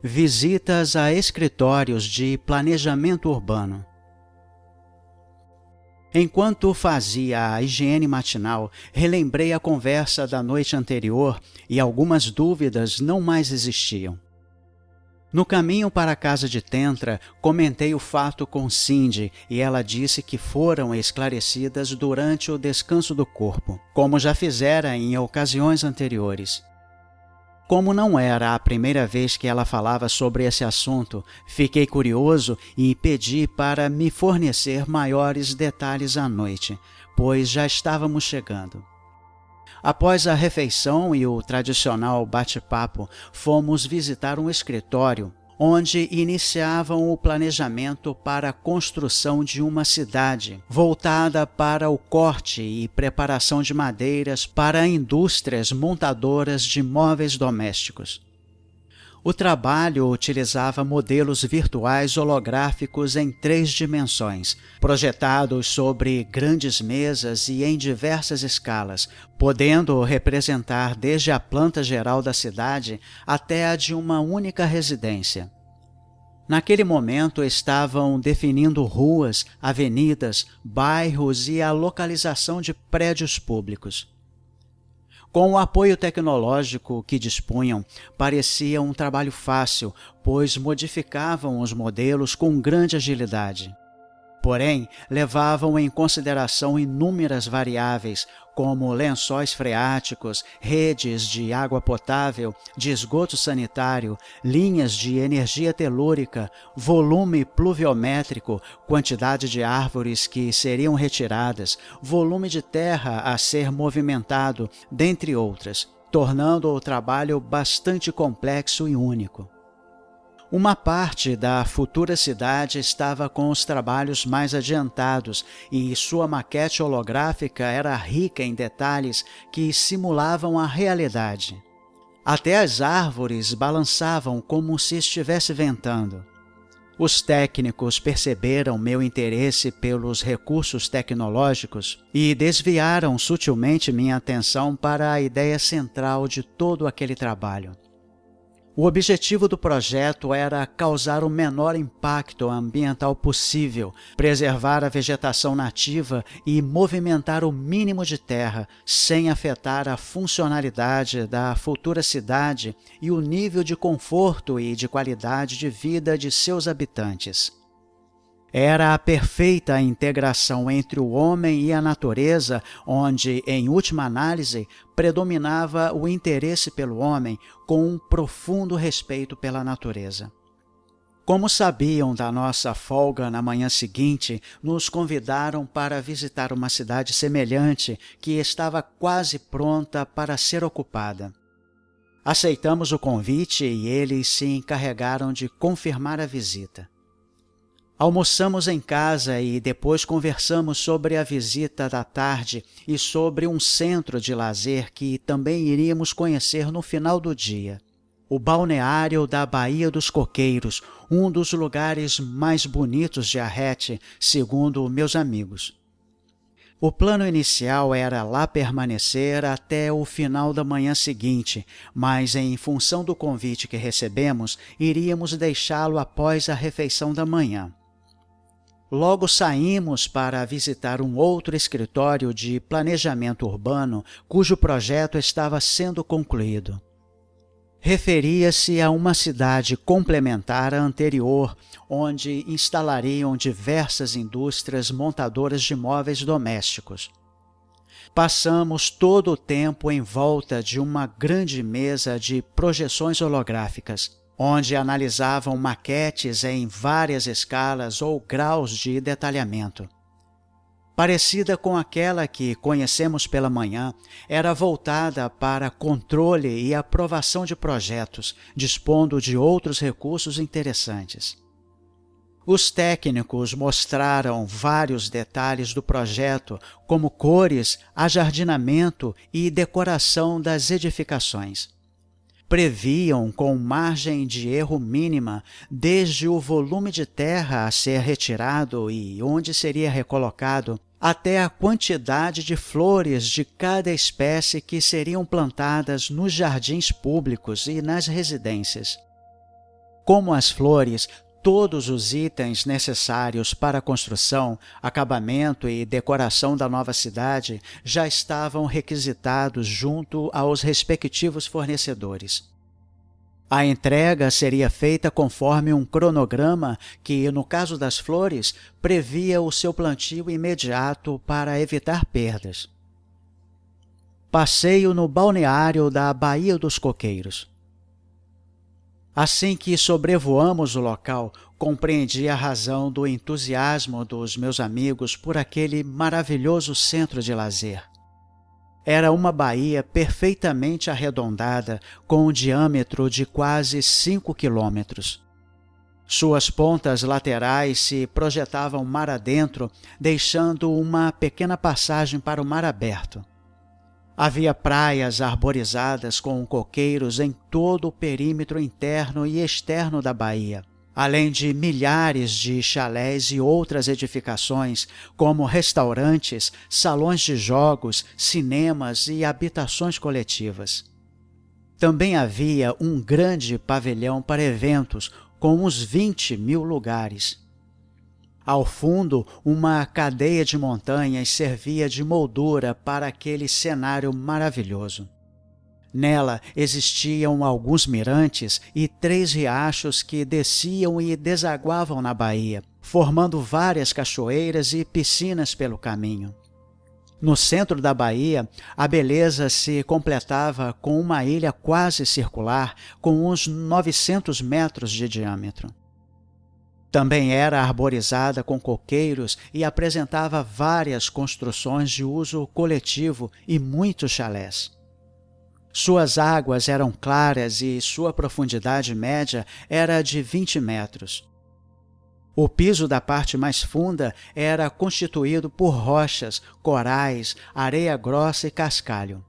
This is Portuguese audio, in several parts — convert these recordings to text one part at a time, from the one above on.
Visitas a escritórios de planejamento urbano. Enquanto fazia a higiene matinal, relembrei a conversa da noite anterior e algumas dúvidas não mais existiam. No caminho para a casa de Tentra, comentei o fato com Cindy e ela disse que foram esclarecidas durante o descanso do corpo, como já fizera em ocasiões anteriores. Como não era a primeira vez que ela falava sobre esse assunto, fiquei curioso e pedi para me fornecer maiores detalhes à noite, pois já estávamos chegando. Após a refeição e o tradicional bate-papo, fomos visitar um escritório onde iniciavam o planejamento para a construção de uma cidade voltada para o corte e preparação de madeiras para indústrias montadoras de móveis domésticos. O trabalho utilizava modelos virtuais holográficos em 3 dimensões, projetados sobre grandes mesas e em diversas escalas, podendo representar desde a planta geral da cidade até a de uma única residência. Naquele momento estavam definindo ruas, avenidas, bairros e a localização de prédios públicos. Com o apoio tecnológico que dispunham, parecia um trabalho fácil, pois modificavam os modelos com grande agilidade. Porém, levavam em consideração inúmeras variáveis, como lençóis freáticos, redes de água potável, de esgoto sanitário, linhas de energia telúrica, volume pluviométrico, quantidade de árvores que seriam retiradas, volume de terra a ser movimentado, dentre outras, tornando o trabalho bastante complexo e único. Uma parte da futura cidade estava com os trabalhos mais adiantados e sua maquete holográfica era rica em detalhes que simulavam a realidade. Até as árvores balançavam como se estivesse ventando. Os técnicos perceberam meu interesse pelos recursos tecnológicos e desviaram sutilmente minha atenção para a ideia central de todo aquele trabalho. O objetivo do projeto era causar o menor impacto ambiental possível, preservar a vegetação nativa e movimentar o mínimo de terra, sem afetar a funcionalidade da futura cidade e o nível de conforto e de qualidade de vida de seus habitantes. Era a perfeita integração entre o homem e a natureza, onde, em última análise, predominava o interesse pelo homem com um profundo respeito pela natureza. Como sabiam da nossa folga na manhã seguinte, nos convidaram para visitar uma cidade semelhante que estava quase pronta para ser ocupada. Aceitamos o convite e eles se encarregaram de confirmar a visita. Almoçamos em casa e depois conversamos sobre a visita da tarde e sobre um centro de lazer que também iríamos conhecer no final do dia. O balneário da Baía dos Coqueiros, um dos lugares mais bonitos de Arrete, segundo meus amigos. O plano inicial era lá permanecer até o final da manhã seguinte, mas em função do convite que recebemos, iríamos deixá-lo após a refeição da manhã. Logo saímos para visitar um outro escritório de planejamento urbano cujo projeto estava sendo concluído. Referia-se a uma cidade complementar à anterior, onde instalariam diversas indústrias montadoras de móveis domésticos. Passamos todo o tempo em volta de uma grande mesa de projeções holográficas, onde analisavam maquetes em várias escalas ou graus de detalhamento. Parecida com aquela que conhecemos pela manhã, era voltada para controle e aprovação de projetos, dispondo de outros recursos interessantes. Os técnicos mostraram vários detalhes do projeto, como cores, ajardinamento e decoração das edificações. Previam com margem de erro mínima desde o volume de terra a ser retirado e onde seria recolocado, até a quantidade de flores de cada espécie que seriam plantadas nos jardins públicos e nas residências. Como as flores, todos os itens necessários para a construção, acabamento e decoração da nova cidade já estavam requisitados junto aos respectivos fornecedores. A entrega seria feita conforme um cronograma que, no caso das flores, previa o seu plantio imediato para evitar perdas. Passeio no balneário da Baía dos Coqueiros. Assim que sobrevoamos o local, compreendi a razão do entusiasmo dos meus amigos por aquele maravilhoso centro de lazer. Era uma baía perfeitamente arredondada, com um diâmetro de quase 5 quilômetros. Suas pontas laterais se projetavam mar adentro, deixando uma pequena passagem para o mar aberto. Havia praias arborizadas com coqueiros em todo o perímetro interno e externo da baía, além de milhares de chalés e outras edificações, como restaurantes, salões de jogos, cinemas e habitações coletivas. Também havia um grande pavilhão para eventos, com uns 20.000 lugares. Ao fundo, uma cadeia de montanhas servia de moldura para aquele cenário maravilhoso. Nela existiam alguns mirantes e 3 riachos que desciam e desaguavam na baía, formando várias cachoeiras e piscinas pelo caminho. No centro da baía, a beleza se completava com uma ilha quase circular, com uns 900 metros de diâmetro. Também era arborizada com coqueiros e apresentava várias construções de uso coletivo e muitos chalés. Suas águas eram claras e sua profundidade média era de 20 metros. O piso da parte mais funda era constituído por rochas, corais, areia grossa e cascalho.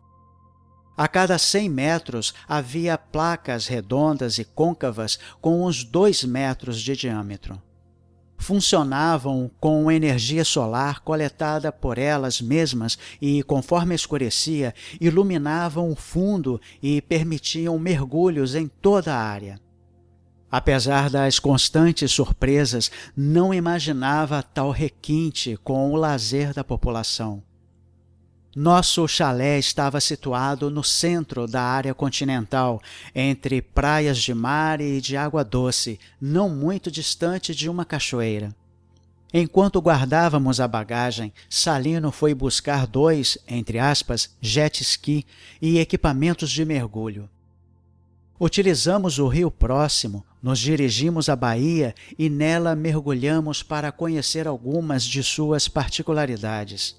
A cada 100 metros havia placas redondas e côncavas com uns 2 metros de diâmetro. Funcionavam com energia solar coletada por elas mesmas e, conforme escurecia, iluminavam o fundo e permitiam mergulhos em toda a área. Apesar das constantes surpresas, não imaginava tal requinte com o lazer da população. Nosso chalé estava situado no centro da área continental, entre praias de mar e de água doce, não muito distante de uma cachoeira. Enquanto guardávamos a bagagem, Salino foi buscar 2, entre aspas, jet ski e equipamentos de mergulho. Utilizamos o rio próximo, nos dirigimos à baía e nela mergulhamos para conhecer algumas de suas particularidades.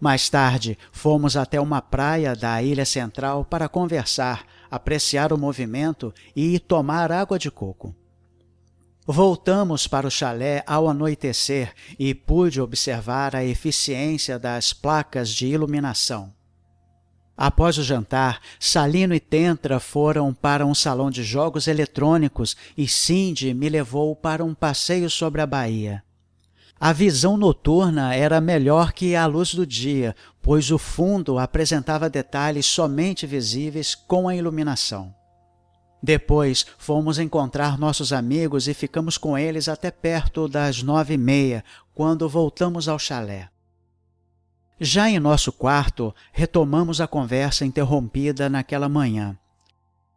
Mais tarde, fomos até uma praia da ilha central para conversar, apreciar o movimento e tomar água de coco. Voltamos para o chalé ao anoitecer e pude observar a eficiência das placas de iluminação. Após o jantar, Salino e Tentra foram para um salão de jogos eletrônicos e Cindy me levou para um passeio sobre a baía. A visão noturna era melhor que a luz do dia, pois o fundo apresentava detalhes somente visíveis com a iluminação. Depois, fomos encontrar nossos amigos e ficamos com eles até perto das 9h30, quando voltamos ao chalé. Já em nosso quarto, retomamos a conversa interrompida naquela manhã.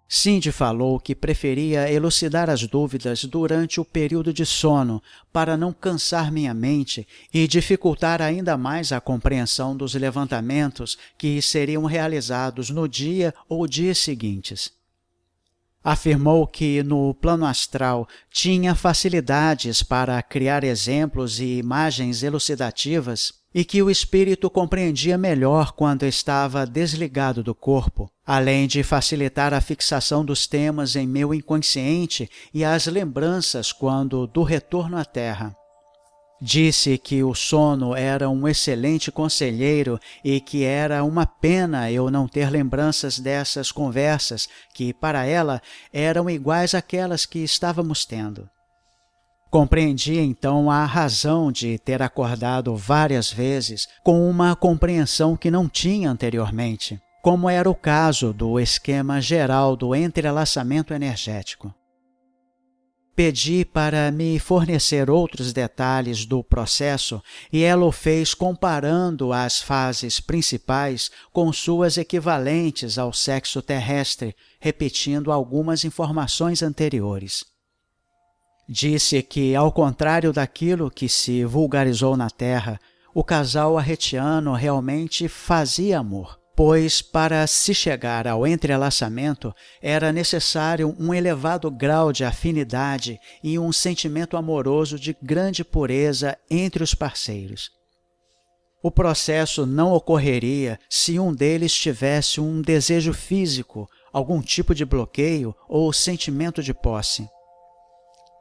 Cindy falou que preferia elucidar as dúvidas durante o período de sono para não cansar minha mente e dificultar ainda mais a compreensão dos levantamentos que seriam realizados no dia ou dias seguintes. Afirmou que no plano astral tinha facilidades para criar exemplos e imagens elucidativas e que o espírito compreendia melhor quando estava desligado do corpo, além de facilitar a fixação dos temas em meu inconsciente e as lembranças quando do retorno à Terra. Disse que o sono era um excelente conselheiro e que era uma pena eu não ter lembranças dessas conversas que, para ela, eram iguais àquelas que estávamos tendo. Compreendi então a razão de ter acordado várias vezes com uma compreensão que não tinha anteriormente, como era o caso do esquema geral do entrelaçamento energético. Pedi para me fornecer outros detalhes do processo e ela o fez comparando as fases principais com suas equivalentes ao sexo terrestre, repetindo algumas informações anteriores. Disse que, ao contrário daquilo que se vulgarizou na Terra, o casal arretiano realmente fazia amor, pois para se chegar ao entrelaçamento era necessário um elevado grau de afinidade e um sentimento amoroso de grande pureza entre os parceiros. O processo não ocorreria se um deles tivesse um desejo físico, algum tipo de bloqueio ou sentimento de posse.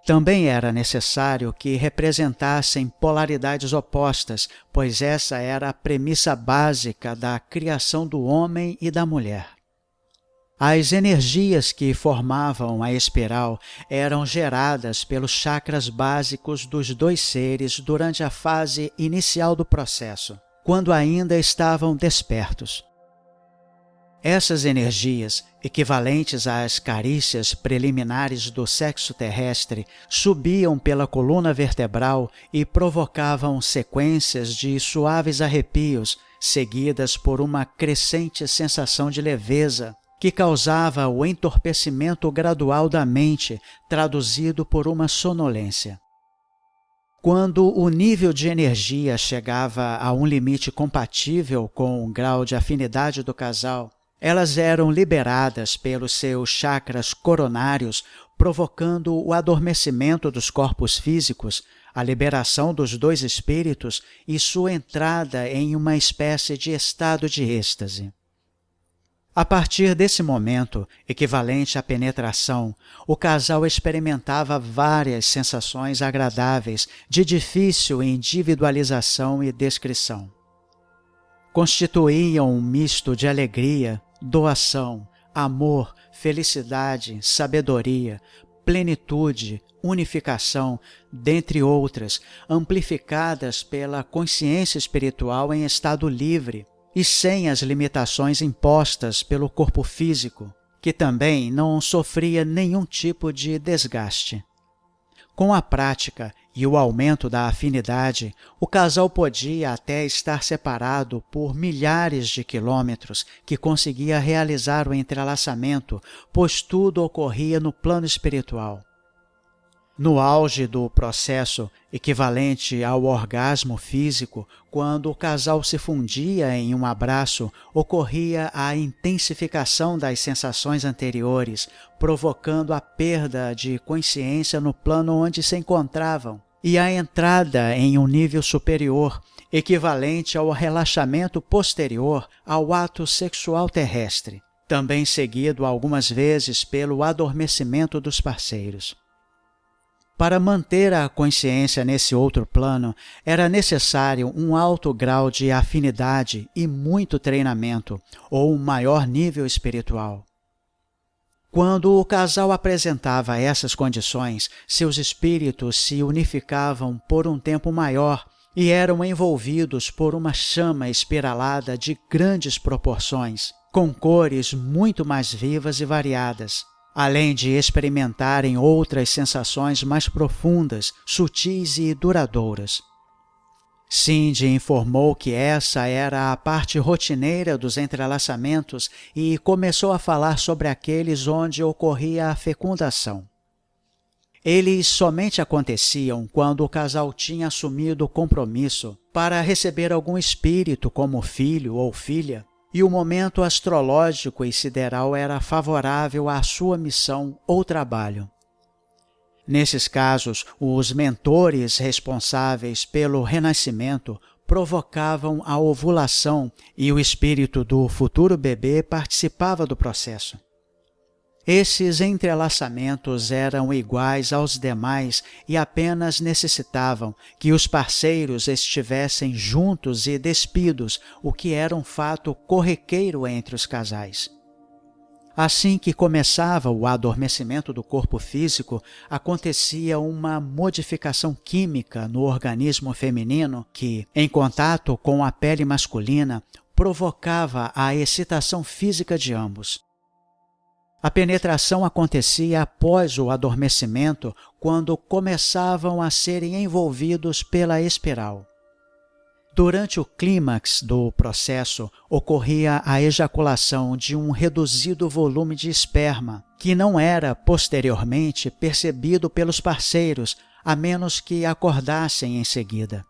Também era necessário que representassem polaridades opostas, pois essa era a premissa básica da criação do homem e da mulher. As energias que formavam a espiral eram geradas pelos chakras básicos dos dois seres durante a fase inicial do processo, quando ainda estavam despertos. Essas energias, equivalentes às carícias preliminares do sexo terrestre, subiam pela coluna vertebral e provocavam sequências de suaves arrepios, seguidas por uma crescente sensação de leveza, que causava o entorpecimento gradual da mente, traduzido por uma sonolência. Quando o nível de energia chegava a um limite compatível com o grau de afinidade do casal, elas eram liberadas pelos seus chakras coronários, provocando o adormecimento dos corpos físicos, a liberação dos dois espíritos e sua entrada em uma espécie de estado de êxtase. A partir desse momento, equivalente à penetração, o casal experimentava várias sensações agradáveis de difícil individualização e descrição. Constituíam um misto de alegria, doação, amor, felicidade, sabedoria, plenitude, unificação, dentre outras, amplificadas pela consciência espiritual em estado livre e sem as limitações impostas pelo corpo físico, que também não sofria nenhum tipo de desgaste. Com a prática e o aumento da afinidade, o casal podia até estar separado por milhares de quilômetros que conseguia realizar o entrelaçamento, pois tudo ocorria no plano espiritual. No auge do processo, equivalente ao orgasmo físico, quando o casal se fundia em um abraço, ocorria a intensificação das sensações anteriores, provocando a perda de consciência no plano onde se encontravam, e a entrada em um nível superior, equivalente ao relaxamento posterior ao ato sexual terrestre, também seguido algumas vezes pelo adormecimento dos parceiros. Para manter a consciência nesse outro plano, era necessário um alto grau de afinidade e muito treinamento, ou um maior nível espiritual. Quando o casal apresentava essas condições, seus espíritos se unificavam por um tempo maior e eram envolvidos por uma chama espiralada de grandes proporções, com cores muito mais vivas e variadas, além de experimentarem outras sensações mais profundas, sutis e duradouras. Cindy informou que essa era a parte rotineira dos entrelaçamentos e começou a falar sobre aqueles onde ocorria a fecundação. Eles somente aconteciam quando o casal tinha assumido o compromisso para receber algum espírito como filho ou filha, e o momento astrológico e sideral era favorável à sua missão ou trabalho. Nesses casos, os mentores responsáveis pelo renascimento provocavam a ovulação e o espírito do futuro bebê participava do processo. Esses entrelaçamentos eram iguais aos demais e apenas necessitavam que os parceiros estivessem juntos e despidos, o que era um fato corriqueiro entre os casais. Assim que começava o adormecimento do corpo físico, acontecia uma modificação química no organismo feminino que, em contato com a pele masculina, provocava a excitação física de ambos. A penetração acontecia após o adormecimento, quando começavam a serem envolvidos pela espiral. Durante o clímax do processo, ocorria a ejaculação de um reduzido volume de esperma, que não era posteriormente percebido pelos parceiros, a menos que acordassem em seguida.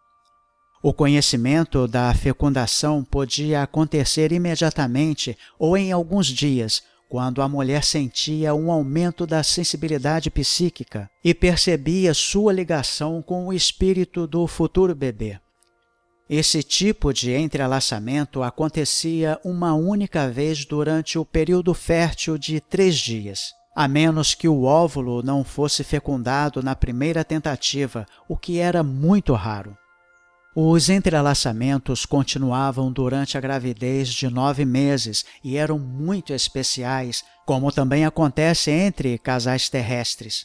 O conhecimento da fecundação podia acontecer imediatamente ou em alguns dias, quando a mulher sentia um aumento da sensibilidade psíquica e percebia sua ligação com o espírito do futuro bebê. Esse tipo de entrelaçamento acontecia uma única vez durante o período fértil de 3 dias, a menos que o óvulo não fosse fecundado na primeira tentativa, o que era muito raro. Os entrelaçamentos continuavam durante a gravidez de 9 meses e eram muito especiais, como também acontece entre casais terrestres.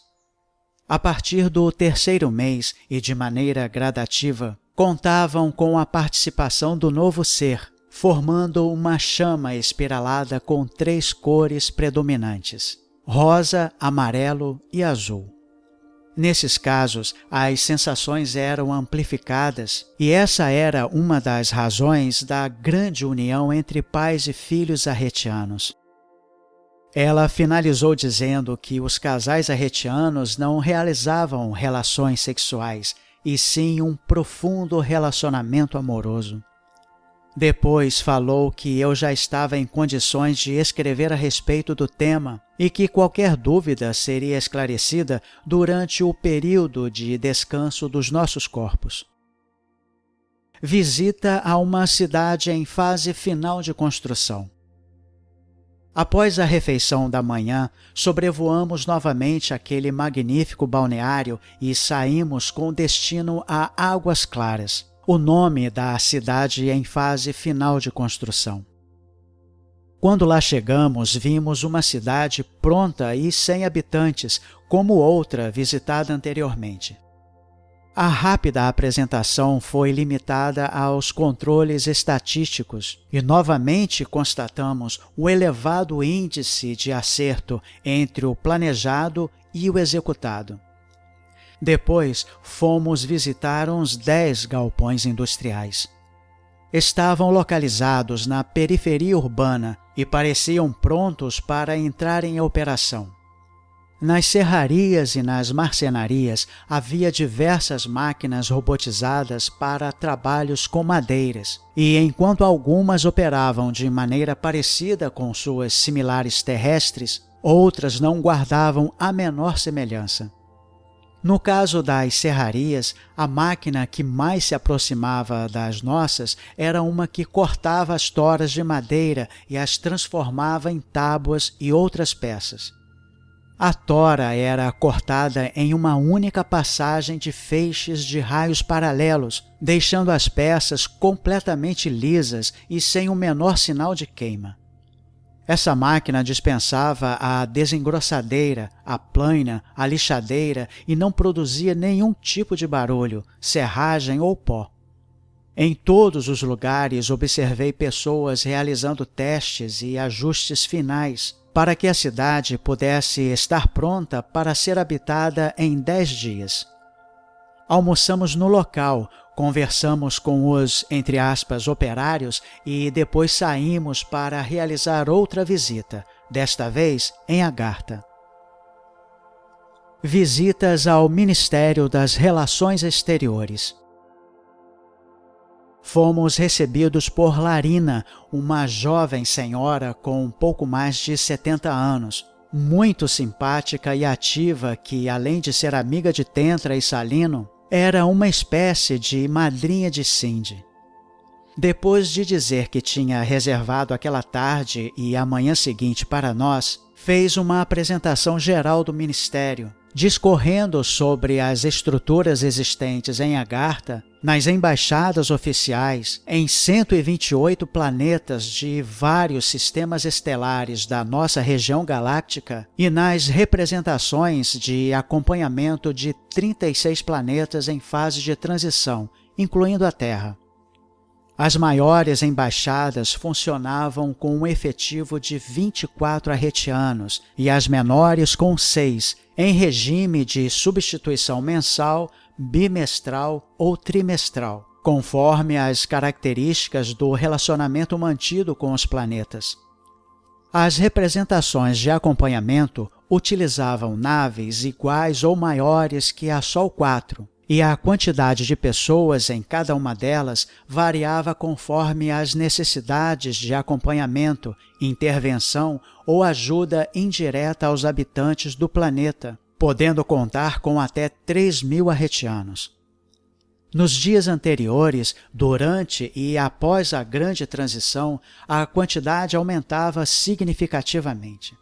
A partir do 3º mês e de maneira gradativa, contavam com a participação do novo ser, formando uma chama espiralada com 3 cores predominantes: rosa, amarelo e azul. Nesses casos, as sensações eram amplificadas e essa era uma das razões da grande união entre pais e filhos arretianos. Ela finalizou dizendo que os casais arretianos não realizavam relações sexuais, e sim um profundo relacionamento amoroso. Depois falou que eu já estava em condições de escrever a respeito do tema e que qualquer dúvida seria esclarecida durante o período de descanso dos nossos corpos. Visita a uma cidade em fase final de construção. Após a refeição da manhã, sobrevoamos novamente aquele magnífico balneário e saímos com destino a Águas Claras, o nome da cidade em fase final de construção. Quando lá chegamos, vimos uma cidade pronta e sem habitantes, como outra visitada anteriormente. A rápida apresentação foi limitada aos controles estatísticos e novamente constatamos o elevado índice de acerto entre o planejado e o executado. Depois, fomos visitar uns 10 galpões industriais. Estavam localizados na periferia urbana e pareciam prontos para entrar em operação. Nas serrarias e nas marcenarias havia diversas máquinas robotizadas para trabalhos com madeiras, e enquanto algumas operavam de maneira parecida com suas similares terrestres, outras não guardavam a menor semelhança. No caso das serrarias, a máquina que mais se aproximava das nossas era uma que cortava as toras de madeira e as transformava em tábuas e outras peças. A tora era cortada em uma única passagem de feixes de raios paralelos, deixando as peças completamente lisas e sem o menor sinal de queima. Essa máquina dispensava a desengrossadeira, a plana, a lixadeira e não produzia nenhum tipo de barulho, serragem ou pó. Em todos os lugares observei pessoas realizando testes e ajustes finais para que a cidade pudesse estar pronta para ser habitada em 10 dias. Almoçamos no local, conversamos com os, entre aspas, operários e depois saímos para realizar outra visita, desta vez em Agartha. Visitas ao Ministério das Relações Exteriores. Fomos recebidos por Larina, uma jovem senhora com um pouco mais de 70 anos, muito simpática e ativa que, além de ser amiga de Tentra e Salino, era uma espécie de madrinha de Cindy. Depois de dizer que tinha reservado aquela tarde e a manhã seguinte para nós, fez uma apresentação geral do Ministério, discorrendo sobre as estruturas existentes em Agartha, nas embaixadas oficiais, em 128 planetas de vários sistemas estelares da nossa região galáctica e nas representações de acompanhamento de 36 planetas em fase de transição, incluindo a Terra. As maiores embaixadas funcionavam com um efetivo de 24 arretianos e as menores com 6, em regime de substituição mensal, bimestral ou trimestral, conforme as características do relacionamento mantido com os planetas. As representações de acompanhamento utilizavam naves iguais ou maiores que a Sol 4, e a quantidade de pessoas em cada uma delas variava conforme as necessidades de acompanhamento, intervenção ou ajuda indireta aos habitantes do planeta, podendo contar com até 3.000 arretianos. Nos dias anteriores, durante e após a grande transição, a quantidade aumentava significativamente.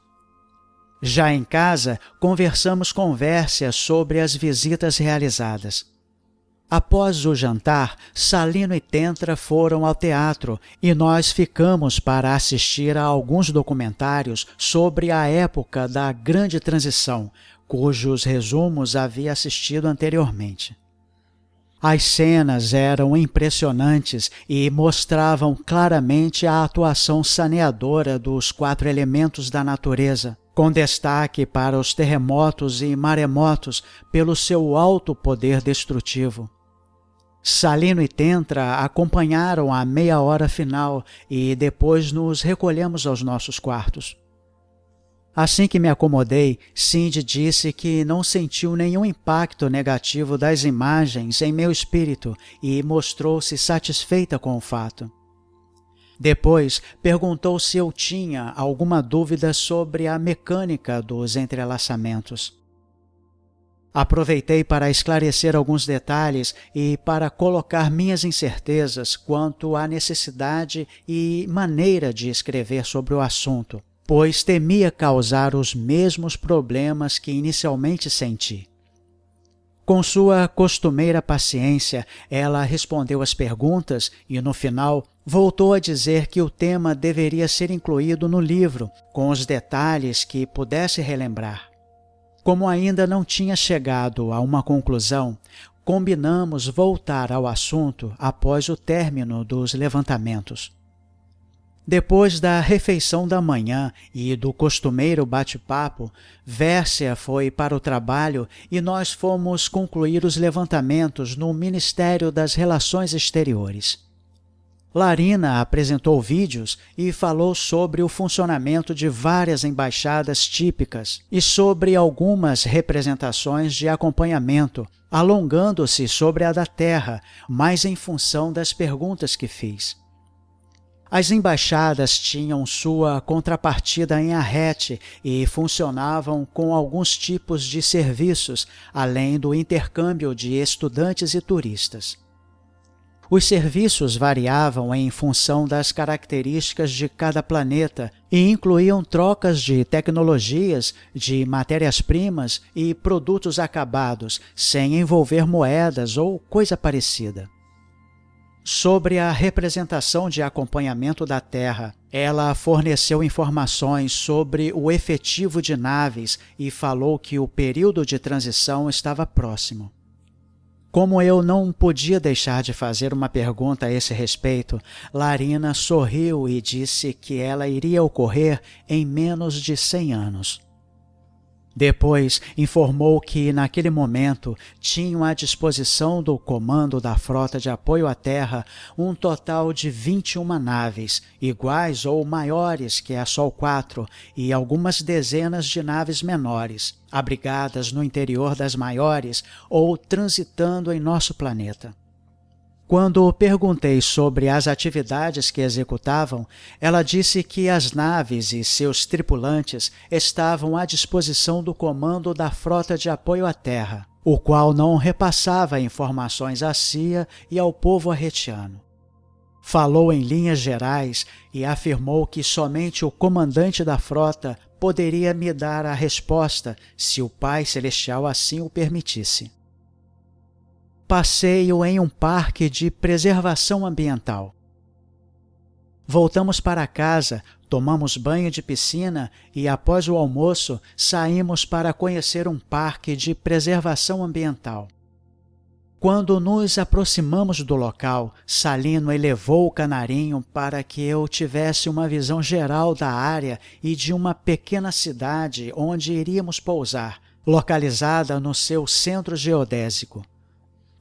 Já em casa, conversamos com Vércia sobre as visitas realizadas. Após o jantar, Salino e Tentra foram ao teatro e nós ficamos para assistir a alguns documentários sobre a época da Grande Transição, cujos resumos havia assistido anteriormente. As cenas eram impressionantes e mostravam claramente a atuação saneadora dos 4 elementos da natureza, com destaque para os terremotos e maremotos pelo seu alto poder destrutivo. Salino e Tentra acompanharam a meia hora final e depois nos recolhemos aos nossos quartos. Assim que me acomodei, Cindy disse que não sentiu nenhum impacto negativo das imagens em meu espírito e mostrou-se satisfeita com o fato. Depois, perguntou se eu tinha alguma dúvida sobre a mecânica dos entrelaçamentos. Aproveitei para esclarecer alguns detalhes e para colocar minhas incertezas quanto à necessidade e maneira de escrever sobre o assunto, pois temia causar os mesmos problemas que inicialmente senti. Com sua costumeira paciência, ela respondeu às perguntas e, no final, voltou a dizer que o tema deveria ser incluído no livro, com os detalhes que pudesse relembrar. Como ainda não tinha chegado a uma conclusão, combinamos voltar ao assunto após o término dos levantamentos. Depois da refeição da manhã e do costumeiro bate-papo, Vércia foi para o trabalho e nós fomos concluir os levantamentos no Ministério das Relações Exteriores. Larina apresentou vídeos e falou sobre o funcionamento de várias embaixadas típicas e sobre algumas representações de acompanhamento, alongando-se sobre a da Terra, mais em função das perguntas que fiz. As embaixadas tinham sua contrapartida em Arrete e funcionavam com alguns tipos de serviços, além do intercâmbio de estudantes e turistas. Os serviços variavam em função das características de cada planeta e incluíam trocas de tecnologias, de matérias-primas e produtos acabados, sem envolver moedas ou coisa parecida. Sobre a representação de acompanhamento da Terra, ela forneceu informações sobre o efetivo de naves e falou que o período de transição estava próximo. Como eu não podia deixar de fazer uma pergunta a esse respeito, Larina sorriu e disse que ela iria ocorrer em menos de 100 anos. Depois, informou que, naquele momento, tinham à disposição do comando da Frota de Apoio à Terra um total de 21 naves, iguais ou maiores que a Sol 4, e algumas dezenas de naves menores, abrigadas no interior das maiores ou transitando em nosso planeta. Quando perguntei sobre as atividades que executavam, ela disse que as naves e seus tripulantes estavam à disposição do comando da Frota de Apoio à Terra, o qual não repassava informações à CIA e ao povo arretiano. Falou em linhas gerais e afirmou que somente o comandante da frota poderia me dar a resposta se o Pai Celestial assim o permitisse. Passeio em um parque de preservação ambiental. Voltamos para casa, tomamos banho de piscina e, após o almoço, saímos para conhecer um parque de preservação ambiental. Quando nos aproximamos do local, Salino elevou o canarinho para que eu tivesse uma visão geral da área e de uma pequena cidade onde iríamos pousar, localizada no seu centro geodésico.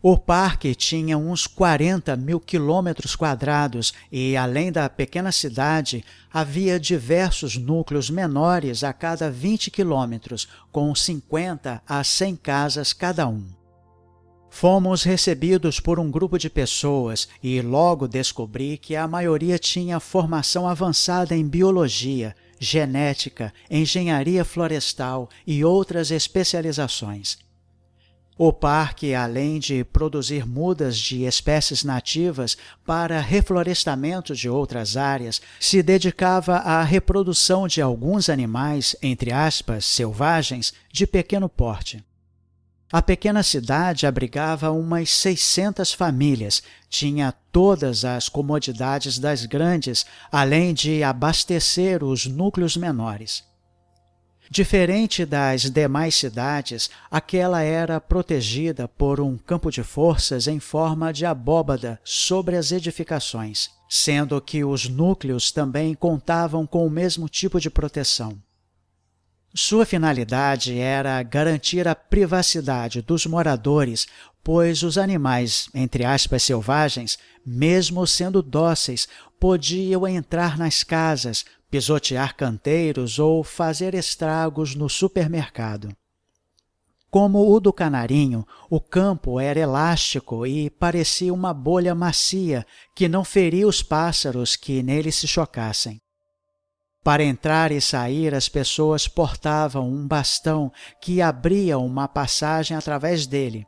O parque tinha uns 40 mil quilômetros quadrados e, além da pequena cidade, havia diversos núcleos menores a cada 20 quilômetros, com 50 a 100 casas cada um. Fomos recebidos por um grupo de pessoas e logo descobri que a maioria tinha formação avançada em biologia, genética, engenharia florestal e outras especializações. O parque, além de produzir mudas de espécies nativas para reflorestamento de outras áreas, se dedicava à reprodução de alguns animais, entre aspas, selvagens, de pequeno porte. A pequena cidade abrigava umas 600 famílias, tinha todas as comodidades das grandes, além de abastecer os núcleos menores. Diferente das demais cidades, aquela era protegida por um campo de forças em forma de abóbada sobre as edificações, sendo que os núcleos também contavam com o mesmo tipo de proteção. Sua finalidade era garantir a privacidade dos moradores, pois os animais, entre aspas, selvagens, mesmo sendo dóceis, podiam entrar nas casas, pisotear canteiros ou fazer estragos no supermercado. Como o do canarinho, o campo era elástico e parecia uma bolha macia que não feria os pássaros que nele se chocassem. Para entrar e sair, as pessoas portavam um bastão que abria uma passagem através dele.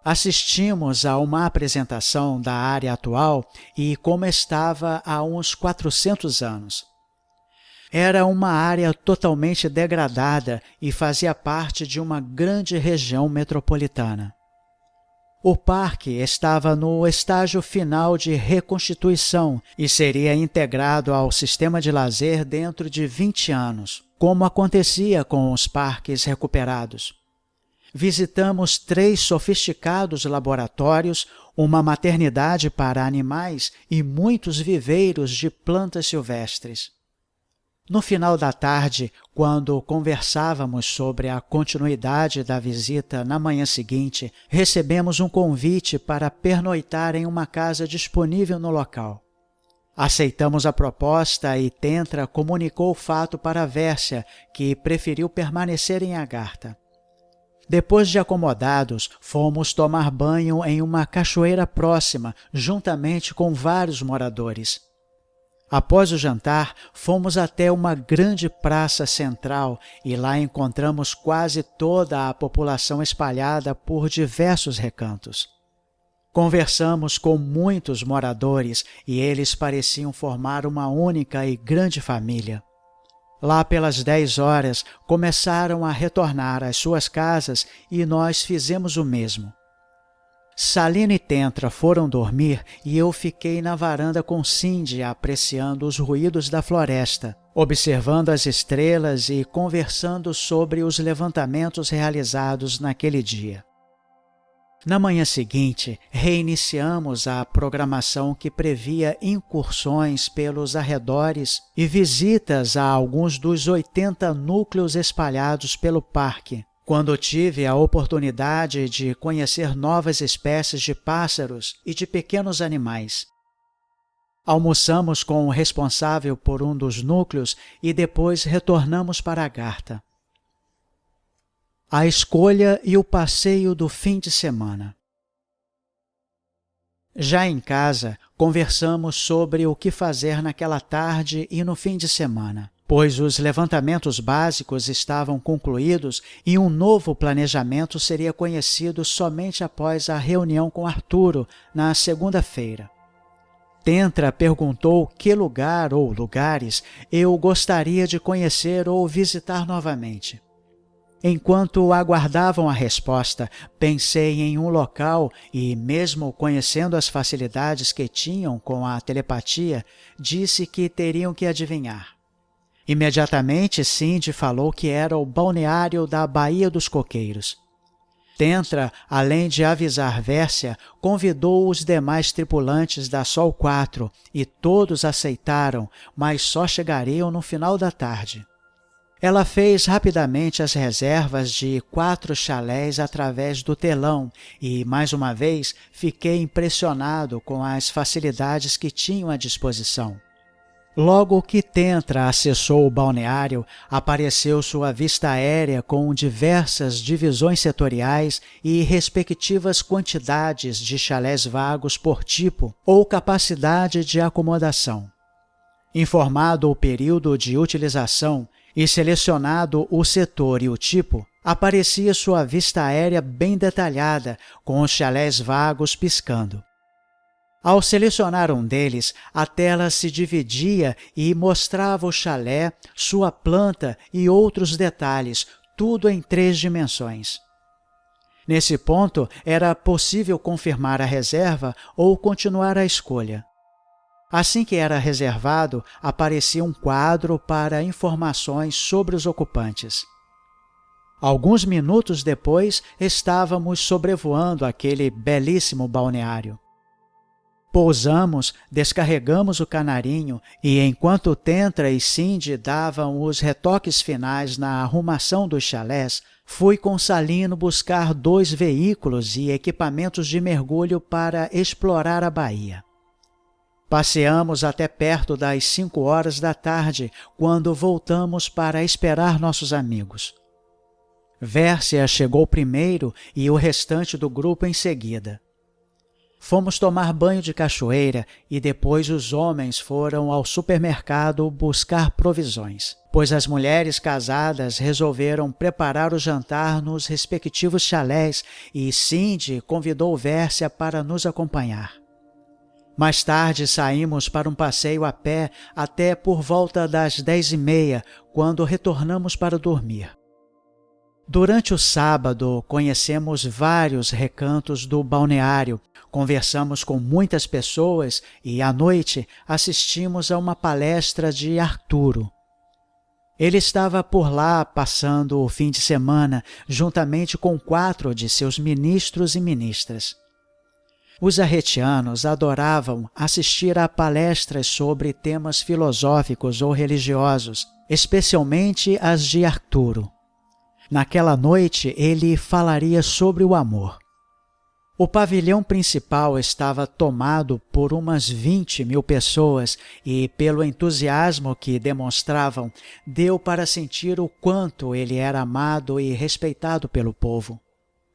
Assistimos a uma apresentação da área atual e como estava há uns 400 anos. Era uma área totalmente degradada e fazia parte de uma grande região metropolitana. O parque estava no estágio final de reconstituição e seria integrado ao sistema de lazer dentro de 20 anos, como acontecia com os parques recuperados. Visitamos 3 sofisticados laboratórios, uma maternidade para animais e muitos viveiros de plantas silvestres. No final da tarde, quando conversávamos sobre a continuidade da visita na manhã seguinte, recebemos um convite para pernoitar em uma casa disponível no local. Aceitamos a proposta e Tentra comunicou o fato para Vércia, que preferiu permanecer em Agartha. Depois de acomodados, fomos tomar banho em uma cachoeira próxima, juntamente com vários moradores. Após o jantar, fomos até uma grande praça central e lá encontramos quase toda a população espalhada por diversos recantos. Conversamos com muitos moradores e eles pareciam formar uma única e grande família. Lá pelas 10 horas, começaram a retornar às suas casas e nós fizemos o mesmo. Salino e Tentra foram dormir e eu fiquei na varanda com Cindy apreciando os ruídos da floresta, observando as estrelas e conversando sobre os levantamentos realizados naquele dia. Na manhã seguinte, reiniciamos a programação que previa incursões pelos arredores e visitas a alguns dos 80 núcleos espalhados pelo parque, quando tive a oportunidade de conhecer novas espécies de pássaros e de pequenos animais. Almoçamos com o responsável por um dos núcleos e depois retornamos para Agartha. A escolha e o passeio do fim de semana. Já em casa, conversamos sobre o que fazer naquela tarde e no fim de semana, pois os levantamentos básicos estavam concluídos e um novo planejamento seria conhecido somente após a reunião com Arturo, na segunda-feira. Tentra perguntou que lugar ou lugares eu gostaria de conhecer ou visitar novamente. Enquanto aguardavam a resposta, pensei em um local e, mesmo conhecendo as facilidades que tinham com a telepatia, disse que teriam que adivinhar. Imediatamente, Cindy falou que era o balneário da Baía dos Coqueiros. Tentra, além de avisar Vércia, convidou os demais tripulantes da Sol 4 e todos aceitaram, mas só chegariam no final da tarde. Ela fez rapidamente as reservas de 4 chalés através do telão e, mais uma vez, fiquei impressionado com as facilidades que tinham à disposição. Logo que Tentra acessou o balneário, apareceu sua vista aérea com diversas divisões setoriais e respectivas quantidades de chalés vagos por tipo ou capacidade de acomodação. Informado o período de utilização e selecionado o setor e o tipo, aparecia sua vista aérea bem detalhada, com os chalés vagos piscando. Ao selecionar um deles, a tela se dividia e mostrava o chalé, sua planta e outros detalhes, tudo em 3 dimensões. Nesse ponto, era possível confirmar a reserva ou continuar a escolha. Assim que era reservado, aparecia um quadro para informações sobre os ocupantes. Alguns minutos depois, estávamos sobrevoando aquele belíssimo balneário. Pousamos, descarregamos o canarinho e, enquanto Tentra e Cindy davam os retoques finais na arrumação dos chalés, fui com Salino buscar 2 veículos e equipamentos de mergulho para explorar a baía. Passeamos até perto das 5 horas da tarde, quando voltamos para esperar nossos amigos. Vércia chegou primeiro e o restante do grupo em seguida. Fomos tomar banho de cachoeira e depois os homens foram ao supermercado buscar provisões, pois as mulheres casadas resolveram preparar o jantar nos respectivos chalés e Cindy convidou Vércia para nos acompanhar. Mais tarde saímos para um passeio a pé até por volta das 10h30, quando retornamos para dormir. Durante o sábado, conhecemos vários recantos do balneário, conversamos com muitas pessoas e, à noite, assistimos a uma palestra de Arturo. Ele estava por lá passando o fim de semana, juntamente com 4 de seus ministros e ministras. Os arretianos adoravam assistir a palestras sobre temas filosóficos ou religiosos, especialmente as de Arturo. Naquela noite, ele falaria sobre o amor. O pavilhão principal estava tomado por umas 20.000 pessoas e, pelo entusiasmo que demonstravam, deu para sentir o quanto ele era amado e respeitado pelo povo.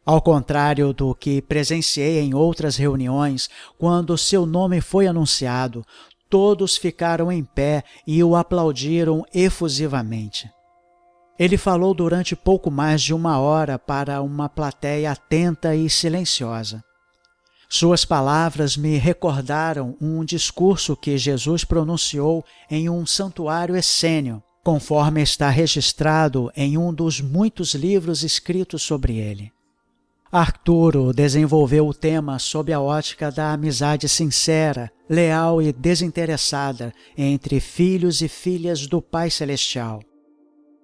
Ao contrário do que presenciei em outras reuniões, quando seu nome foi anunciado, todos ficaram em pé e o aplaudiram efusivamente. Ele falou durante pouco mais de 1 hora para uma plateia atenta e silenciosa. Suas palavras me recordaram um discurso que Jesus pronunciou em um santuário essênio, conforme está registrado em um dos muitos livros escritos sobre ele. Arturo desenvolveu o tema sob a ótica da amizade sincera, leal e desinteressada entre filhos e filhas do Pai Celestial.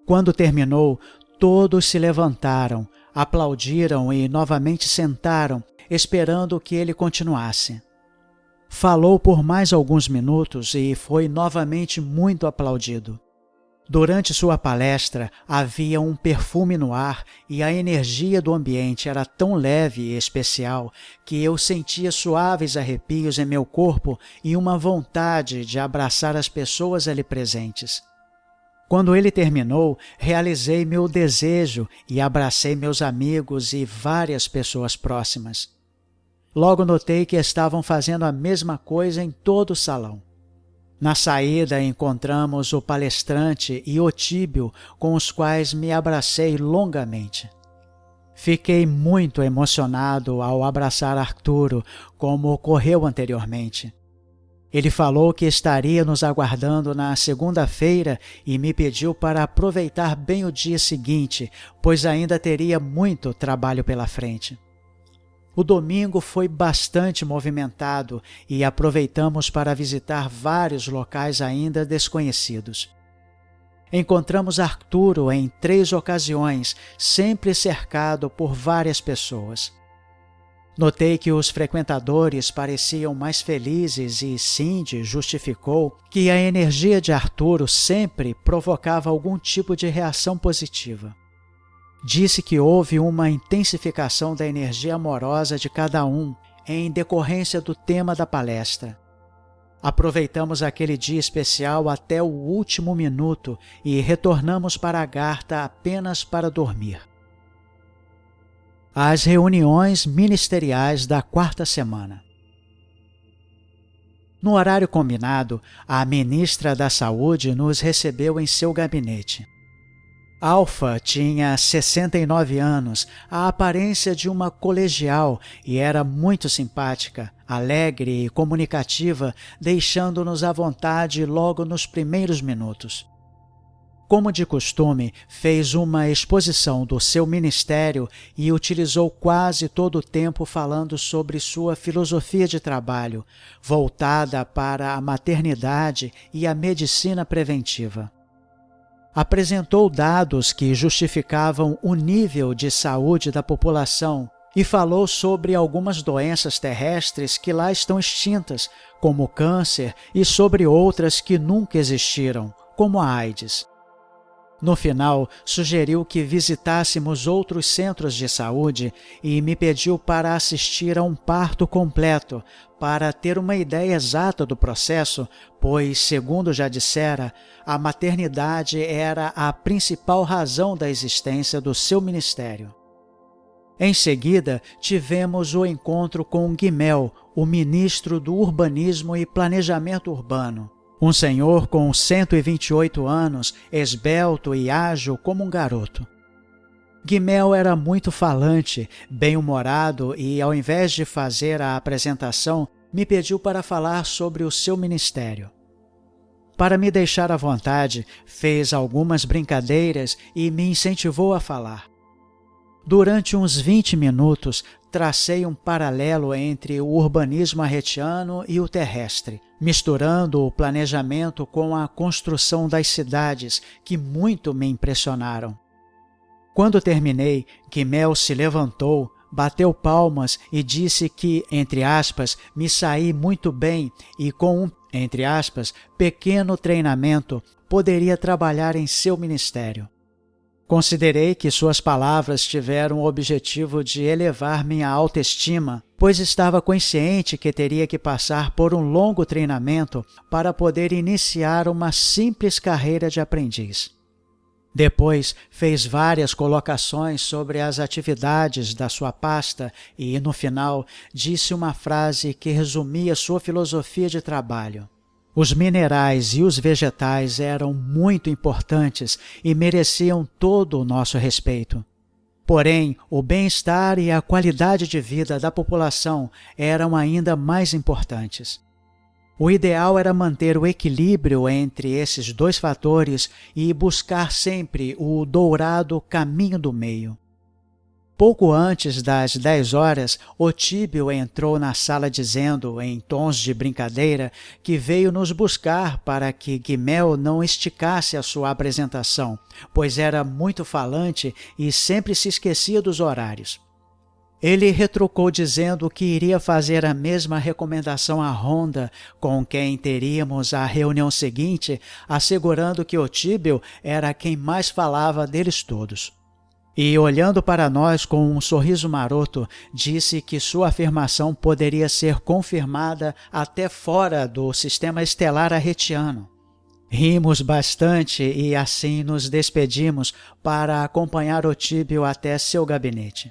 Quando terminou, todos se levantaram, aplaudiram e novamente sentaram, esperando que ele continuasse. Falou por mais alguns minutos e foi novamente muito aplaudido. Durante sua palestra, havia um perfume no ar e a energia do ambiente era tão leve e especial que eu sentia suaves arrepios em meu corpo e uma vontade de abraçar as pessoas ali presentes. Quando ele terminou, realizei meu desejo e abracei meus amigos e várias pessoas próximas. Logo notei que estavam fazendo a mesma coisa em todo o salão. Na saída, encontramos o palestrante e o Tíbio, com os quais me abracei longamente. Fiquei muito emocionado ao abraçar Arturo, como ocorreu anteriormente. Ele falou que estaria nos aguardando na segunda-feira e me pediu para aproveitar bem o dia seguinte, pois ainda teria muito trabalho pela frente. O domingo foi bastante movimentado e aproveitamos para visitar vários locais ainda desconhecidos. Encontramos Arturo em 3 ocasiões, sempre cercado por várias pessoas. Notei que os frequentadores pareciam mais felizes e Cindy justificou que a energia de Arturo sempre provocava algum tipo de reação positiva. Disse que houve uma intensificação da energia amorosa de cada um em decorrência do tema da palestra. Aproveitamos aquele dia especial até o último minuto e retornamos para a Garta apenas para dormir. As reuniões ministeriais da 4ª semana. No horário combinado, a ministra da Saúde nos recebeu em seu gabinete. Alfa tinha 69 anos, a aparência de uma colegial e era muito simpática, alegre e comunicativa, deixando-nos à vontade logo nos primeiros minutos. Como de costume, fez uma exposição do seu ministério e utilizou quase todo o tempo falando sobre sua filosofia de trabalho, voltada para a maternidade e a medicina preventiva. Apresentou dados que justificavam o nível de saúde da população e falou sobre algumas doenças terrestres que lá estão extintas, como o câncer, e sobre outras que nunca existiram, como a AIDS. No final, sugeriu que visitássemos outros centros de saúde e me pediu para assistir a um parto completo, para ter uma ideia exata do processo, pois, segundo já dissera, a maternidade era a principal razão da existência do seu ministério. Em seguida, tivemos o encontro com Guimel, o ministro do Urbanismo e Planejamento Urbano. Um senhor com 128 anos, esbelto e ágil como um garoto. Guimel era muito falante, bem-humorado e, ao invés de fazer a apresentação, me pediu para falar sobre o seu ministério. Para me deixar à vontade, fez algumas brincadeiras e me incentivou a falar. Durante uns 20 minutos, tracei um paralelo entre o urbanismo arretiano e o terrestre, misturando o planejamento com a construção das cidades, que muito me impressionaram. Quando terminei, Guimel se levantou, bateu palmas e disse que, entre aspas, me saí muito bem e com um, entre aspas, pequeno treinamento, poderia trabalhar em seu ministério. Considerei que suas palavras tiveram o objetivo de elevar minha autoestima, pois estava consciente que teria que passar por um longo treinamento para poder iniciar uma simples carreira de aprendiz. Depois, fez várias colocações sobre as atividades da sua pasta e, no final, disse uma frase que resumia sua filosofia de trabalho. Os minerais e os vegetais eram muito importantes e mereciam todo o nosso respeito. Porém, o bem-estar e a qualidade de vida da população eram ainda mais importantes. O ideal era manter o equilíbrio entre esses 2 fatores e buscar sempre o dourado caminho do meio. Pouco antes das 10 horas, Otíbio entrou na sala dizendo, em tons de brincadeira, que veio nos buscar para que Guimel não esticasse a sua apresentação, pois era muito falante e sempre se esquecia dos horários. Ele retrucou dizendo que iria fazer a mesma recomendação a Honda, com quem teríamos a reunião seguinte, assegurando que Otíbio era quem mais falava deles todos. E, olhando para nós com um sorriso maroto, disse que sua afirmação poderia ser confirmada até fora do sistema estelar arretiano. Rimos bastante e assim nos despedimos para acompanhar Otíbio até seu gabinete.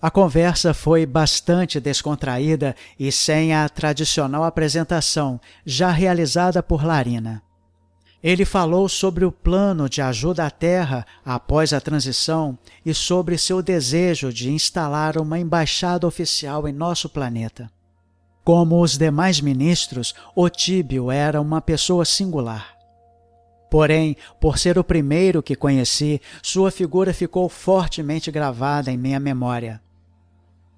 A conversa foi bastante descontraída e sem a tradicional apresentação, já realizada por Larina. Ele falou sobre o plano de ajuda à Terra após a transição e sobre seu desejo de instalar uma embaixada oficial em nosso planeta. Como os demais ministros, Otíbio era uma pessoa singular. Porém, por ser o primeiro que conheci, sua figura ficou fortemente gravada em minha memória.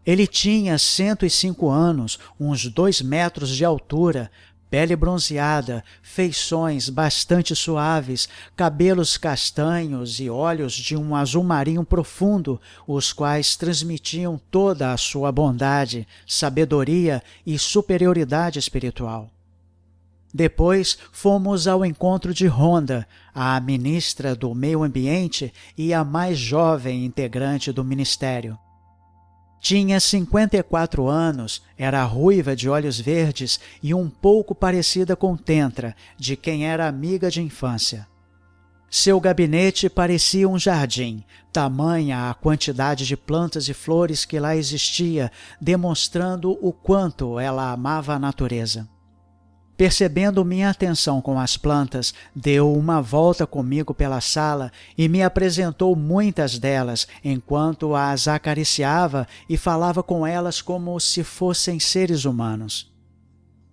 Ele tinha 105 anos, uns 2 metros de altura, pele bronzeada, feições bastante suaves, cabelos castanhos e olhos de um azul marinho profundo, os quais transmitiam toda a sua bondade, sabedoria e superioridade espiritual. Depois fomos ao encontro de Rhonda, a ministra do Meio Ambiente e a mais jovem integrante do ministério. Tinha 54 anos, era ruiva de olhos verdes e um pouco parecida com Tentra, de quem era amiga de infância. Seu gabinete parecia um jardim, tamanha a quantidade de plantas e flores que lá existia, demonstrando o quanto ela amava a natureza. Percebendo minha atenção com as plantas, deu uma volta comigo pela sala e me apresentou muitas delas, enquanto as acariciava e falava com elas como se fossem seres humanos.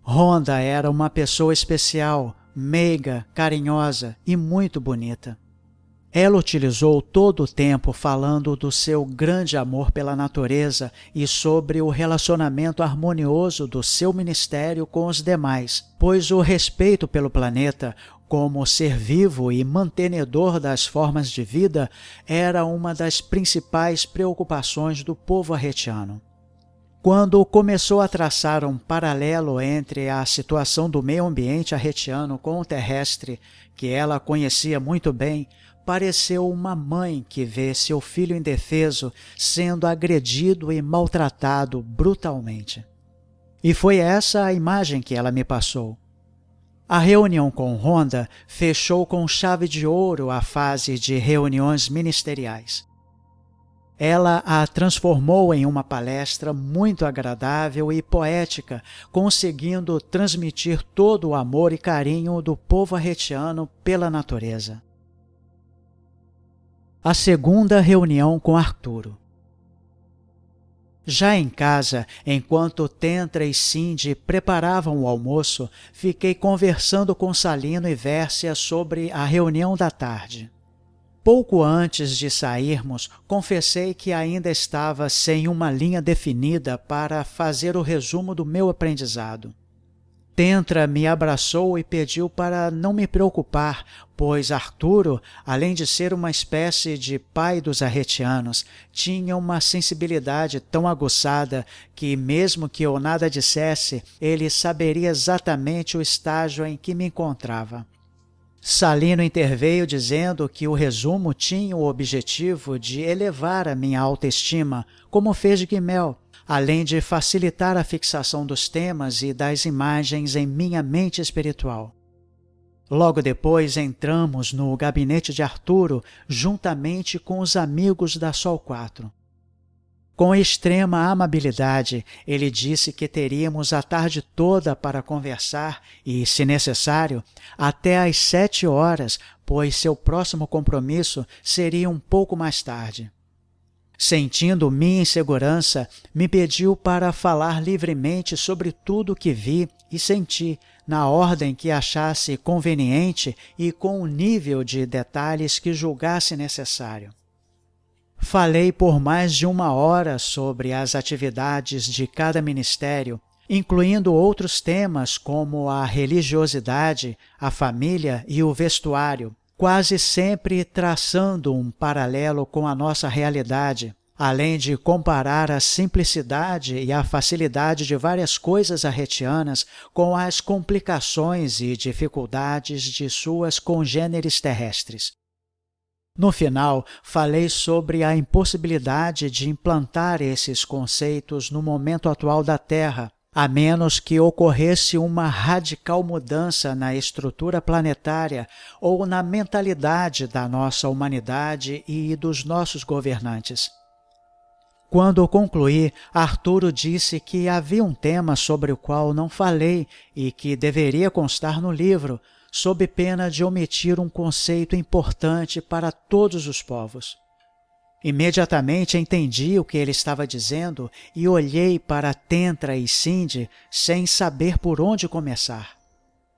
Rhonda era uma pessoa especial, meiga, carinhosa e muito bonita. Ela utilizou todo o tempo falando do seu grande amor pela natureza e sobre o relacionamento harmonioso do seu ministério com os demais, pois o respeito pelo planeta, como ser vivo e mantenedor das formas de vida, era uma das principais preocupações do povo haitiano. Quando começou a traçar um paralelo entre a situação do meio ambiente haitiano com o terrestre, que ela conhecia muito bem, pareceu uma mãe que vê seu filho indefeso sendo agredido e maltratado brutalmente. E foi essa a imagem que ela me passou. A reunião com Rhonda fechou com chave de ouro a fase de reuniões ministeriais. Ela a transformou em uma palestra muito agradável e poética, conseguindo transmitir todo o amor e carinho do povo haitiano pela natureza. A segunda reunião com Arturo. Já em casa, enquanto Tentra e Cindy preparavam o almoço, fiquei conversando com Salino e Vércia sobre a reunião da tarde. Pouco antes de sairmos, confessei que ainda estava sem uma linha definida para fazer o resumo do meu aprendizado. Tentra me abraçou e pediu para não me preocupar, pois Arturo, além de ser uma espécie de pai dos arretianos, tinha uma sensibilidade tão aguçada que, mesmo que eu nada dissesse, ele saberia exatamente o estágio em que me encontrava. Salino interveio dizendo que o resumo tinha o objetivo de elevar a minha autoestima, como fez de Guimel, além de facilitar a fixação dos temas e das imagens em minha mente espiritual. Logo depois entramos no gabinete de Arturo, juntamente com os amigos da Sol 4. Com extrema amabilidade, ele disse que teríamos a tarde toda para conversar e, se necessário, até às 7 horas, pois seu próximo compromisso seria um pouco mais tarde. Sentindo minha insegurança, me pediu para falar livremente sobre tudo o que vi e senti, na ordem que achasse conveniente e com o nível de detalhes que julgasse necessário. Falei por mais de 1 hora sobre as atividades de cada ministério, incluindo outros temas como a religiosidade, a família e o vestuário, quase sempre traçando um paralelo com a nossa realidade, além de comparar a simplicidade e a facilidade de várias coisas arretianas com as complicações e dificuldades de suas congêneres terrestres. No final, falei sobre a impossibilidade de implantar esses conceitos no momento atual da Terra, a menos que ocorresse uma radical mudança na estrutura planetária ou na mentalidade da nossa humanidade e dos nossos governantes. Quando concluí, Arturo disse que havia um tema sobre o qual não falei e que deveria constar no livro, sob pena de omitir um conceito importante para todos os povos. Imediatamente entendi o que ele estava dizendo e olhei para Tentra e Cindy sem saber por onde começar.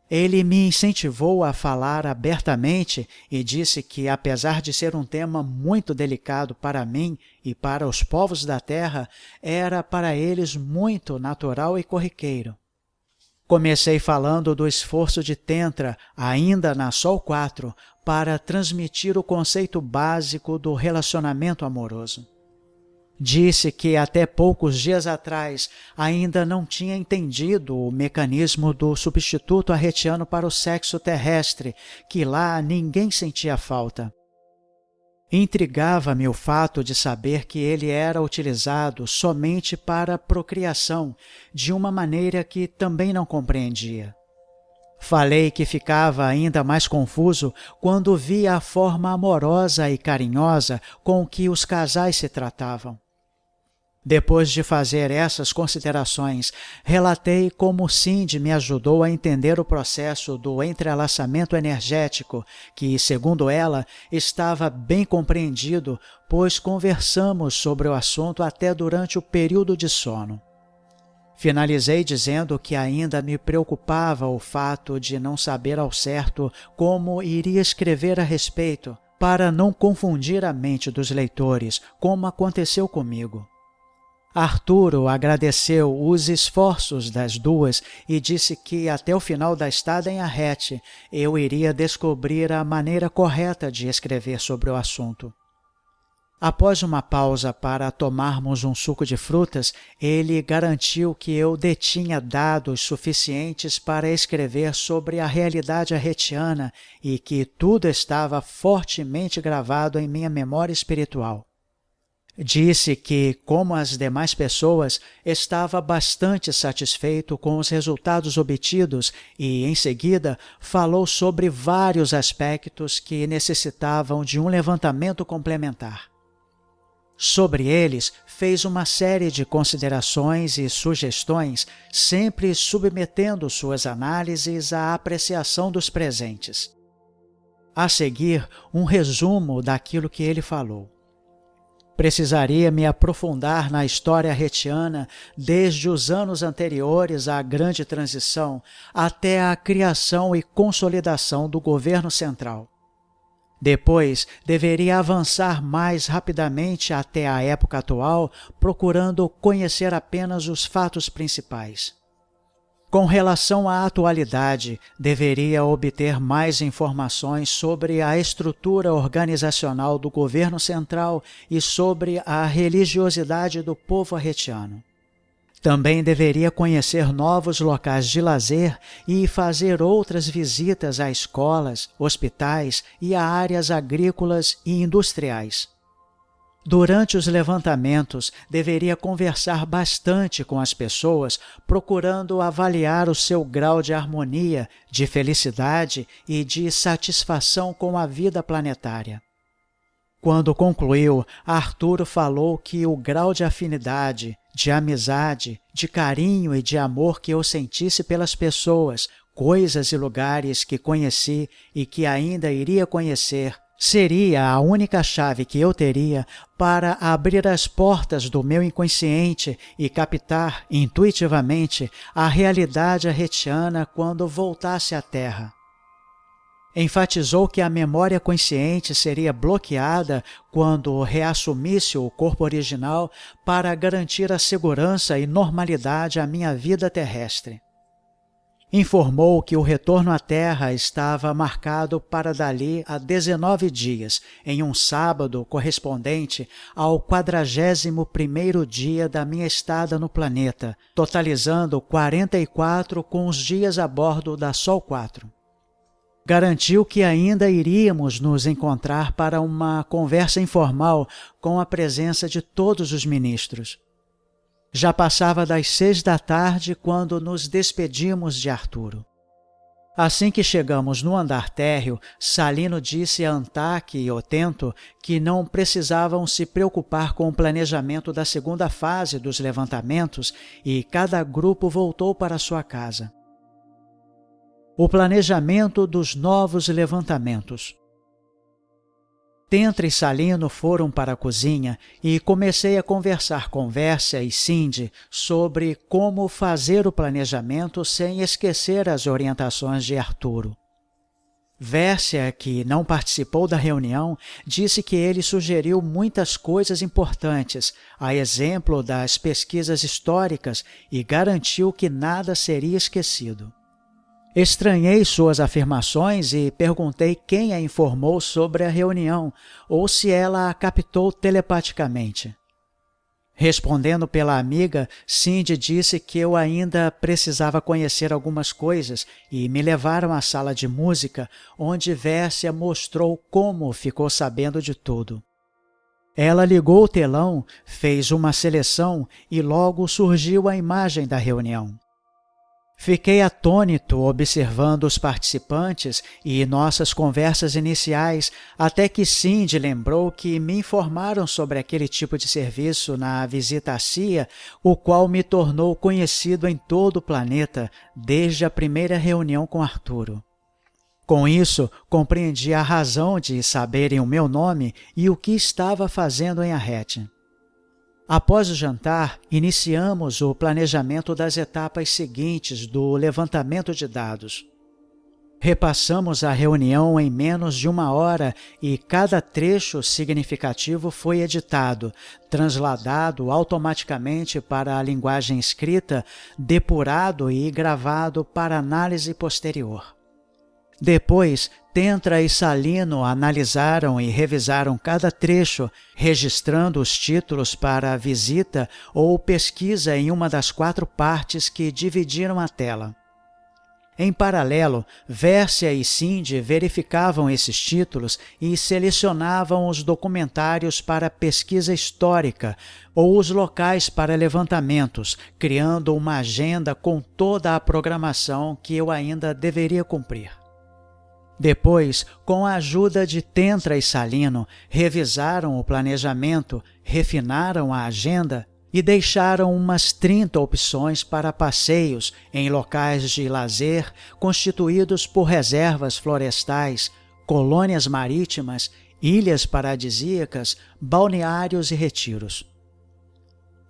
Ele me incentivou a falar abertamente e disse que, apesar de ser um tema muito delicado para mim e para os povos da terra, era para eles muito natural e corriqueiro. Comecei falando do esforço de Tantra, ainda na Sol 4, para transmitir o conceito básico do relacionamento amoroso. Disse que até poucos dias atrás ainda não tinha entendido o mecanismo do substituto arretiano para o sexo terrestre, que lá ninguém sentia falta. Intrigava-me o fato de saber que ele era utilizado somente para procriação, de uma maneira que também não compreendia. Falei que ficava ainda mais confuso quando via a forma amorosa e carinhosa com que os casais se tratavam. Depois de fazer essas considerações, relatei como Cindy me ajudou a entender o processo do entrelaçamento energético, que, segundo ela, estava bem compreendido, pois conversamos sobre o assunto até durante o período de sono. Finalizei dizendo que ainda me preocupava o fato de não saber ao certo como iria escrever a respeito, para não confundir a mente dos leitores, como aconteceu comigo. Arturo agradeceu os esforços das duas e disse que até o final da estada em Arrete eu iria descobrir a maneira correta de escrever sobre o assunto. Após uma pausa para tomarmos um suco de frutas, ele garantiu que eu detinha dados suficientes para escrever sobre a realidade arretiana e que tudo estava fortemente gravado em minha memória espiritual. Disse que, como as demais pessoas, estava bastante satisfeito com os resultados obtidos e, em seguida, falou sobre vários aspectos que necessitavam de um levantamento complementar. Sobre eles, fez uma série de considerações e sugestões, sempre submetendo suas análises à apreciação dos presentes. A seguir, um resumo daquilo que ele falou. Precisaria me aprofundar na história arretiana desde os anos anteriores à Grande Transição até a criação e consolidação do governo central. Depois, deveria avançar mais rapidamente até a época atual, procurando conhecer apenas os fatos principais. Com relação à atualidade, deveria obter mais informações sobre a estrutura organizacional do governo central e sobre a religiosidade do povo arretiano. Também deveria conhecer novos locais de lazer e fazer outras visitas a escolas, hospitais e a áreas agrícolas e industriais. Durante os levantamentos, deveria conversar bastante com as pessoas, procurando avaliar o seu grau de harmonia, de felicidade e de satisfação com a vida planetária. Quando concluiu, Arturo falou que o grau de afinidade, de amizade, de carinho e de amor que eu sentisse pelas pessoas, coisas e lugares que conheci e que ainda iria conhecer, seria a única chave que eu teria para abrir as portas do meu inconsciente e captar intuitivamente a realidade arretiana quando voltasse à Terra. Enfatizou que a memória consciente seria bloqueada quando reassumisse o corpo original para garantir a segurança e normalidade à minha vida terrestre. Informou que o retorno à Terra estava marcado para dali a 19 dias, em um sábado correspondente ao 41º dia da minha estada no planeta, totalizando 44 com os dias a bordo da Sol 4. Garantiu que ainda iríamos nos encontrar para uma conversa informal com a presença de todos os ministros. Já passava das 6 da tarde quando nos despedimos de Arturo. Assim que chegamos no andar térreo, Salino disse a Antaque e Otento que não precisavam se preocupar com o planejamento da segunda fase dos levantamentos e cada grupo voltou para sua casa. O planejamento dos novos levantamentos. Tantra e Salino foram para a cozinha e comecei a conversar com Vércia e Cindy sobre como fazer o planejamento sem esquecer as orientações de Arturo. Vércia, que não participou da reunião, disse que ele sugeriu muitas coisas importantes, a exemplo das pesquisas históricas, e garantiu que nada seria esquecido. Estranhei suas afirmações e perguntei quem a informou sobre a reunião ou se ela a captou telepaticamente. Respondendo pela amiga, Cindy disse que eu ainda precisava conhecer algumas coisas e me levaram à sala de música, onde Vércia mostrou como ficou sabendo de tudo. Ela ligou o telão, fez uma seleção e logo surgiu a imagem da reunião. Fiquei atônito observando os participantes e nossas conversas iniciais, até que Cindy lembrou que me informaram sobre aquele tipo de serviço na visita à CIA, o qual me tornou conhecido em todo o planeta desde a primeira reunião com Arturo. Com isso, compreendi a razão de saberem o meu nome e o que estava fazendo em Arrete. Após o jantar, iniciamos o planejamento das etapas seguintes do levantamento de dados. Repassamos a reunião em menos de 1 hora e cada trecho significativo foi editado, transladado automaticamente para a linguagem escrita, depurado e gravado para análise posterior. Depois, Tentra e Salino analisaram e revisaram cada trecho, registrando os títulos para a visita ou pesquisa em uma das 4 partes que dividiram a tela. Em paralelo, Vércia e Cindy verificavam esses títulos e selecionavam os documentários para pesquisa histórica ou os locais para levantamentos, criando uma agenda com toda a programação que eu ainda deveria cumprir. Depois, com a ajuda de Tentra e Salino, revisaram o planejamento, refinaram a agenda e deixaram umas 30 opções para passeios em locais de lazer constituídos por reservas florestais, colônias marítimas, ilhas paradisíacas, balneários e retiros.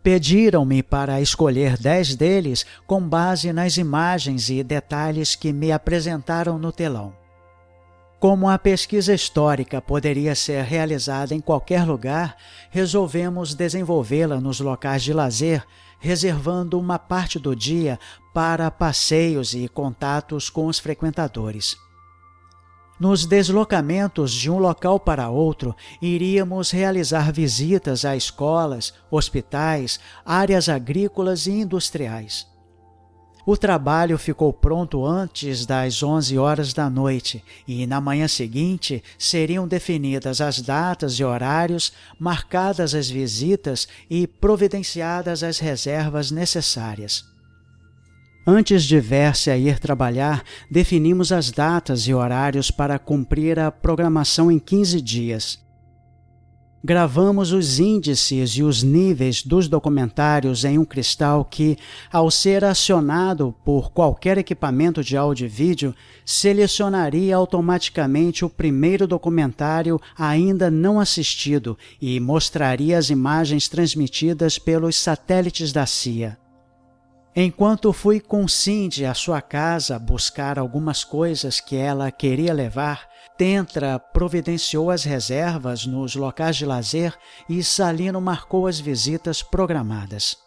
Pediram-me para escolher 10 deles com base nas imagens e detalhes que me apresentaram no telão. Como a pesquisa histórica poderia ser realizada em qualquer lugar, resolvemos desenvolvê-la nos locais de lazer, reservando uma parte do dia para passeios e contatos com os frequentadores. Nos deslocamentos de um local para outro, iríamos realizar visitas a escolas, hospitais, áreas agrícolas e industriais. O trabalho ficou pronto antes das 11 horas da noite e na manhã seguinte seriam definidas as datas e horários, marcadas as visitas e providenciadas as reservas necessárias. Antes de Vércia ir trabalhar, definimos as datas e horários para cumprir a programação em 15 dias. Gravamos os índices e os níveis dos documentários em um cristal que, ao ser acionado por qualquer equipamento de áudio e vídeo, selecionaria automaticamente o primeiro documentário ainda não assistido e mostraria as imagens transmitidas pelos satélites da CIA. Enquanto fui com Cindy à sua casa buscar algumas coisas que ela queria levar, Tentra providenciou as reservas nos locais de lazer e Salino marcou as visitas programadas.